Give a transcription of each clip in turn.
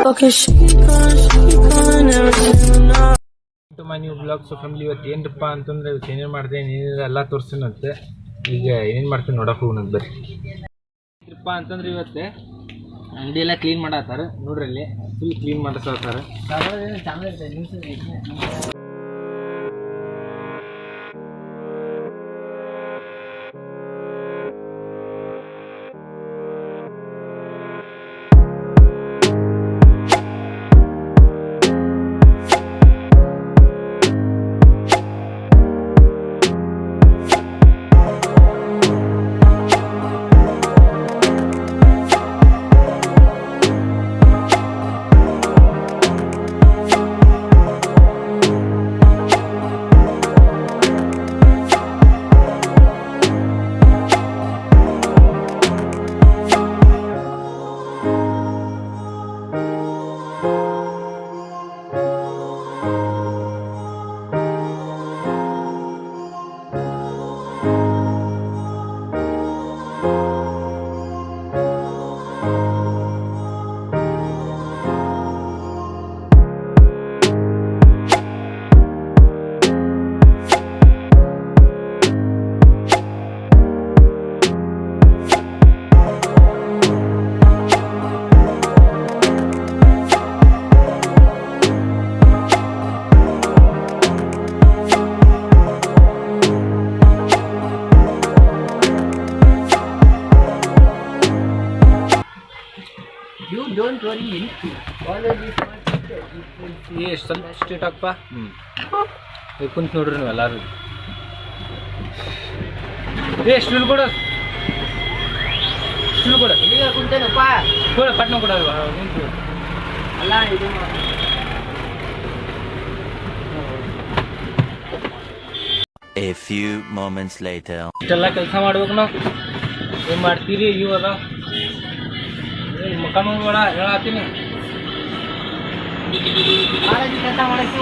Okay, she gone, everything I know. To my new blog. So family ಇವತ್ತು ಏನಪ್ಪ ಅಂತಂದ್ರೆ ಇವತ್ತು ಏನೇನು ಮಾಡಿದೆ ಏನೇನಿದೆ ಎಲ್ಲ ತೋರಿಸ್ತೀನಂತೆ. ಈಗ ಏನೇನು ಮಾಡ್ತೀನಿ ನೋಡಕ್ಕೆ ಹೋಗೋಣ ಬರ್ರಿ. ಏನಪ್ಪ ಅಂತಂದ್ರೆ ಇವತ್ತು ಅಂಗಡಿ ಎಲ್ಲ ಕ್ಲೀನ್ ಮಾಡತ್ತಾರ ನೋಡ್ರಿ, ಅಲ್ಲಿ ಫುಲ್ ಕ್ಲೀನ್ ಮಾಡಿಸ್ತಾರ. You don't worry anything. All of this ಸ್ವಲ್ಪ ಸ್ಟ್ರೇಟ್ ಹಾಕ್ಪ. ಕುಂತ ನೋಡ್ರಿ ನೀವು ಎಲ್ಲರೂ. ಸ್ಟೂಲ್ ಕೊಡು, ಸ್ಟೂಲ್ ಕೊಡು. ಇಲ್ಲಿಗೆ ಕುಂತೇನಪ್ಪ. ಕೊಡು, ಪಟ್ನ ಕೊಡ. ಅಲ್ಲ ಇದು A few moments later. ಇಷ್ಟೆಲ್ಲ ಕೆಲಸ ಮಾಡ್ಬೇಕು ನಾವು. ಏನು ಮಾಡ್ತೀರಿ ಇವಾಗ ಮಕ್ಕ ನೋಡ್ಬೇಡ ಹೇಳತ್ತೀನಿ. ಕೆಲಸ ಮಾಡಕ್ಕೆ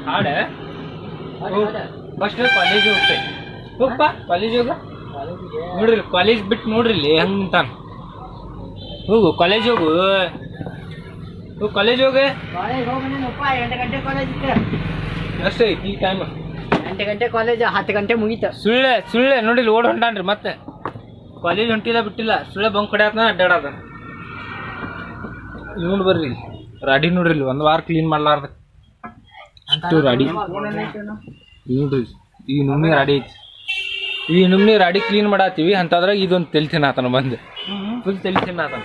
ಹಾಡೆ ಫಸ್ಟ್ ಕಾಲೇಜ್ ಹೋಗ್ತೇವೆ. ಹೋಗಪ್ಪ ಕಾಲೇಜ್ ಹೋಗ. ನೋಡ್ರಿ ಕಾಲೇಜ್ ಬಿಟ್ಟು ನೋಡ್ರಿ ಇಲ್ಲಿ ಹಂಗೆ ನಿಂತಾನ. ಹೋಗು ಕಾಲೇಜ್ ಹೋಗು, ಹೋಗು ಕಾಲೇಜ್ ಹೋಗ. ಕಾಲೇಜ್ ಹೋಗೋಣಪ್ಪ. 8 ಗಂಟೆ ಕಾಲೇಜ್ ಇತ್ತು. ಅಷ್ಟೇ ಐತಿ ಈ ಟೈಮ್. 8 ಗಂಟೆ ಕಾಲೇಜ್, 10 ಗಂಟೆ ಮುಗೀತು. ಸುಳ್ಳೆ ಸುಳ್ಳೆ ನೋಡಿಲ್ಲ, ಓಡ್ ಹೊಂಟಾನ್ರಿ ಮತ್ತೆ. ಕಾಲೇಜ್ ಹೊಂಟಿಲ್ಲ ಬಿಟ್ಟಿಲ್ಲ, ಸುಳ್ಳೆ ಬಂಕ್ ಹೊಡ್ಯಾತನ ಅಡ್ಡಾಡದ. ನೋಡಿ ಬರ್ರಿ ರಾಡಿ ನೋಡ್ರಿ, ಇಲ್ಲಿ 1 ವಾರ ಕ್ಲೀನ್ ಮಾಡ್ಲಾರ್ದ ಅಷ್ಟು ರಾಡಿ ನೋಡ್ರಿ. ಈ ನುಮ್ಮಿ ರಾಡಿ ಐತಿ, ಈ ನುಮ್ಮಿ ರಾಡಿ ಕ್ಲೀನ್ ಮಾಡತ್ತೀವಿ ಅಂತಂದ್ರಾಗ ಇದೊಂದು ತೆಲಿ ತಿನ್ನಾತನ ಬಂದು ಫುಲ್ ತೆಲಿ ತಿನ್ನಾತನ.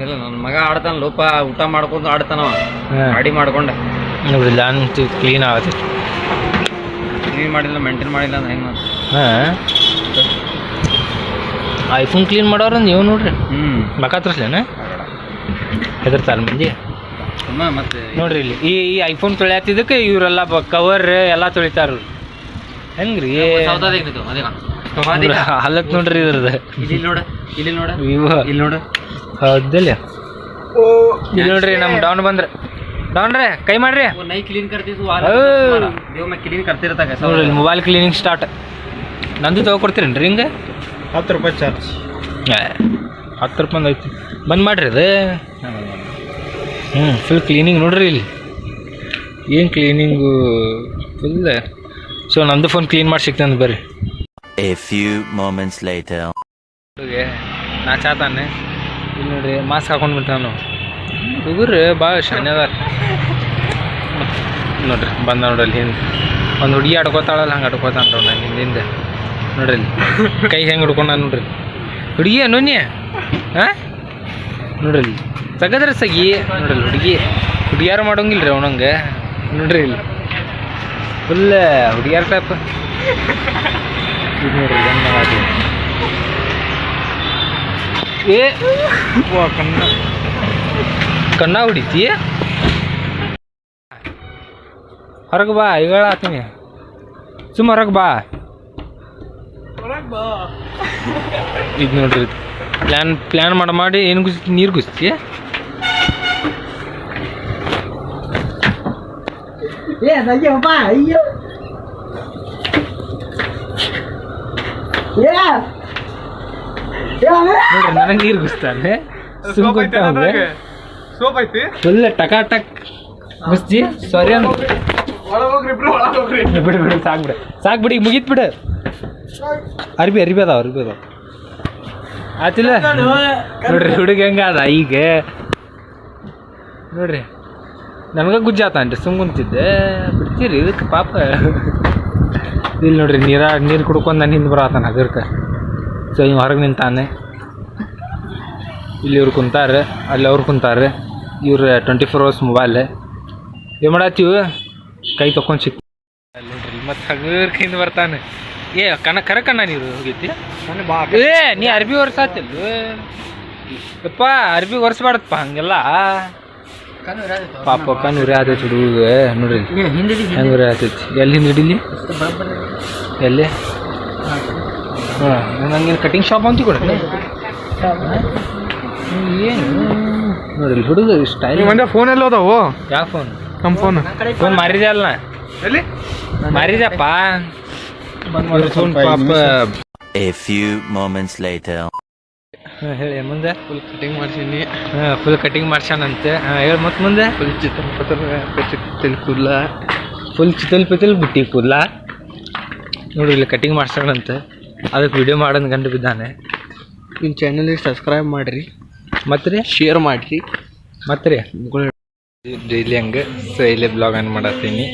ಇಲ್ಲ ನನ್ನ ಮಗ ಆಡ್ತಾನ ಲೋಪ ಊಟ ಮಾಡ್ಕೊಂಡು ಆಡ್ತಾನವ ಹಾಂ ಗಾಡಿ ಮಾಡ್ಕೊಂಡೆ ನೋಡಿಲ್ಲ ಅಂತ ಕ್ಲೀನ್ ಆಗತ್ತೆ. ಕ್ಲೀನ್ ಮಾಡಿಲ್ಲ ಮೇಂಟೈನ್ ಮಾಡಿಲ್ಲ ಅಂದ್ರೆ ಹೆಂಗೆ ಮಾಡ್ತ ಹಾಂ ಐಫೋನ್ ಕ್ಲೀನ್ ಮಾಡೋರು ನೀವು ನೋಡ್ರಿ ಮಕ ತೋರಿಸ್ಲೇನ ಹೆದರ್ತಾರ ಮಂದಿ ಸುಮ್ಮ ಮತ್ತೆ ನೋಡ್ರಿ ಇಲ್ಲಿ ಈ ಐಫೋನ್ ತೊಳ್ಯಾತಿದ್ದಕ್ಕೆ ಇವರೆಲ್ಲ ಕವರ್ ಎಲ್ಲ ತೊಳಿತಾರ ಹೆಂಗ್ರಿ ಹಲ್ಲಕ್ ನೋಡ್ರಿ ಇದ್ರದ್ದು ಇಲ್ಲಿ ನೋಡ ಇಲ್ಲಿ ನೋಡ ಇವ ಇಲ್ಲಿ ನೋಡ ಹೌದಲ್ಲ ಇಲ್ಲಿ ನೋಡ್ರಿ ನಮ್ಮ ಡೌನ್ ಬಂದ್ರೆ ಡೌನ್ರೆ ಕೈ ಮಾಡ್ರಿ ನೈ ಕ್ಲೀನ್ ಕರ್ತಿದ್ವು ದೇವ್ ಮ್ಯಾಗ ಕ್ಲೀನ್ ಕರ್ತಿರ್ತಾಗ ನೋಡ್ರಿ ಮೊಬೈಲ್ ಕ್ಲೀನಿಂಗ್ ಸ್ಟಾರ್ಟ್ ನಂದು ತೊಗೊಡ್ತೀರೇನ್ರಿ ಹಿಂಗೆ 10 ರೂಪಾಯಿ ಚಾರ್ಜ್ 10 ರೂಪಾಯಿ ಐತಿ ಬಂದ್ ಮಾಡ್ರಿ ಅದು ಫುಲ್ ಕ್ಲೀನಿಂಗ್ ನೋಡ್ರಿ ಇಲ್ಲಿ ಏನು ಕ್ಲೀನಿಂಗು ಫುಲ್. ಸೊ ನಂದು ಫೋನ್ ಕ್ಲೀನ್ ಮಾಡಿ ಸಿಗ್ತಾನೆ ಬರ್ರಿ. A few moments later. ನಾ ಚಾತಾನೆ ಇಲ್ಲಿ ನೋಡ್ರಿ ಮಾಸ್ಕ್ ಹಾಕೊಂಡು ಬಿಡ್ತಾನು ಹುಡುಗರು ಭಾಳ ಶಾನೆ ಅದಾರ ನೋಡ್ರಿ ಬಂದ ನೋಡ್ರಿ ಹಿಂದೆ ಒಂದು ಹುಡುಗಿ ಆಡ್ಕೋತಾಳಲ್ಲ ಹಂಗೆ ಆಡ್ಕೋತಾನ ನಾನು ಹಿಂದಿಂದ ನೋಡ್ರಿ ಇಲ್ಲಿ ಕೈ ಹೆಂಗೆ ಹಿಡ್ಕೊಂಡ ನೋಡ್ರಿ ಹುಡುಗಿ ಅನ್ನೋನ್ಯ ಹಾಂ ನೋಡ್ರಿ ಇಲ್ಲಿ ತೆಗದ್ರೆ ಸಗಿ ನೋಡ್ರಿ ಹುಡುಗಿಯಾರು ಮಾಡೋಂಗಿಲ್ಲ ರೀ ಅವನಂಗೆ ನೋಡ್ರಿ ಇಲ್ಲಿ ಫುಲ್ ಹುಡುಗಿಯಾರ ಟೈಪ್ ಇದು ನೋಡ್ರಿ ಹೆಂಗೆ ಏ ಕಣ್ಣ ಹೊಡಿತಿ ಹೊರಗೆ ಬಾ ಈಗ ಆತೀನಿ ಸುಮ್ಮ ಹೊರಗೆ ಬಾ ಇದು ನೋಡ್ರಿ ಪ್ಲ್ಯಾನ್ ಮಾಡಿ ಏನು ಗುಸ್ತಿ ನೀರು ಗುಸ್ತಿ ನೋಡ್ರಿ ನನಗೆ ನೀರು ಗುಸ್ತಾನೆ ಸೋಪ್ ಐತಿ ಫುಲ್ ಟಕ ಟಕ್ ಗುಸ್ತಿ ಸಾರಿ ಬಿಡು ಸಾಕು ಬಿಡಿ ಮುಗೀತ್ ಬಿಡು ಅರ್ಬಿ ಅದಾವ ಆತಿಲ್ಲ ನೋಡ್ರಿ ಹುಡುಗ ಹೆಂಗ ಅದ ಈಗ ನೋಡ್ರಿ ನನಗೆ ಗುಜ್ಜಾತನ್ರಿ ಸುಮ್ ಕುಂತಿದ್ದೆ ಬಿಡ್ತೀರಿ ಇದಕ್ಕೆ ಪಾಪ ಇಲ್ಲಿ ನೋಡ್ರಿ ನೀರು ಕುಡ್ಕೊಂಡು ನಾನು ಹಿಂದೆ ಬರತ್ತಾನ ಅದಕ್ಕೆ ಸೊ ಇವ್ ಹೊರಗೆ ನಿಂತಾನೆ ಇಲ್ಲಿ ಇವ್ರು ಕುಂತಾರೆ ಅಲ್ಲಿ ಅವ್ರು ಕುಂತಾರೆ ಇವ್ರು 24 hours ಮೊಬೈಲ್ ಏನು ಮಾಡತ್ತೀವಿ ಕೈ ತೊಗೊಂಡು ಸಿಕ್ ನೋಡ್ರಿ ಮತ್ತು ಹಗರ್ ಕೈಯಿಂದ ಬರ್ತಾನೆ ಏ ಕಣ್ಣ ನೀರು ಹೋಗೈತಿ ಏ ನೀ ಅರ್ಬಿ ಒರ್ಸಾತಿಲ್ಲ ಯಪ್ಪ ಅರ್ಬಿ ಒರೆಸ್ಬಾರ್ದಪ್ಪ ಹಂಗೆಲ್ಲ ಪಾಪ ಕಣ್ಣು ಉರಿ ಆತೈತಿ ಹುಡುಗ ನೋಡ್ರಿ ಹೆಂಗೆ ಉರಿ ಆತೈತಿ ಎಲ್ಲಿ ಹಿಂದೆ ಹಿಡಿಲಿ ಎಲ್ಲಿ ಹಾಂ ನಂಗೆ ಕಟಿಂಗ್ ಶಾಪ್ ಅಂತ ಕೊಡ್ರಿ ಏನು ನೋಡ್ರಿ ಹುಡುಗ ಸ್ಟೈಲ್ ಮಂಡ್ಯ ಫೋನ್ ಎಲ್ಲ ಹೋದವು ಯಾವ ಫೋನ್ ನಮ್ಮ ಫೋನ್ ಮಾರಿದೆ ಅಲ್ಲ ಎಲ್ಲಿ ಮಾರಿದಪ್ಪ ಫೋನ್ ಪಾಪ A few moments later. ಹೇಳಿ ಮುಂದೆ ಫುಲ್ ಕಟಿಂಗ್ ಮಾಡ್ಸೀನಿ ಫುಲ್ ಕಟಿಂಗ್ ಮಾಡ್ಸಾನಂತೆ ಹೇಳಿ ಮತ್ತೆ ಮುಂದೆ ಫುಲ್ ಚಿತ್ರ ಕೂದಲ ಫುಲ್ ಚಿತಲ್ ಬಿಟ್ಟಿ ಕೂದಲ ನೋಡ್ರಿ ಇಲ್ಲಿ ಕಟಿಂಗ್ ಮಾಡ್ಸಾನಂತೆ ಅದಕ್ಕೆ ವಿಡಿಯೋ ಮಾಡೋದು ಗಂಡು ಬಿದ್ದಾನೆ. ನಿಮ್ಮ ಚಾನಲ್ಗೆ ಸಬ್ಸ್ಕ್ರೈಬ್ ಮಾಡಿರಿ ಮತ್ತು ರೀ ಶೇರ್ ಮಾಡಿರಿ ಮತ್ತು ರೀ ಡೈಲಿ ಹಂಗೆ ಸೊ ಇಲ್ಲೇ ಬ್ಲಾಗ್ ಆನ್ ಮಾಡತ್ತೀನಿ.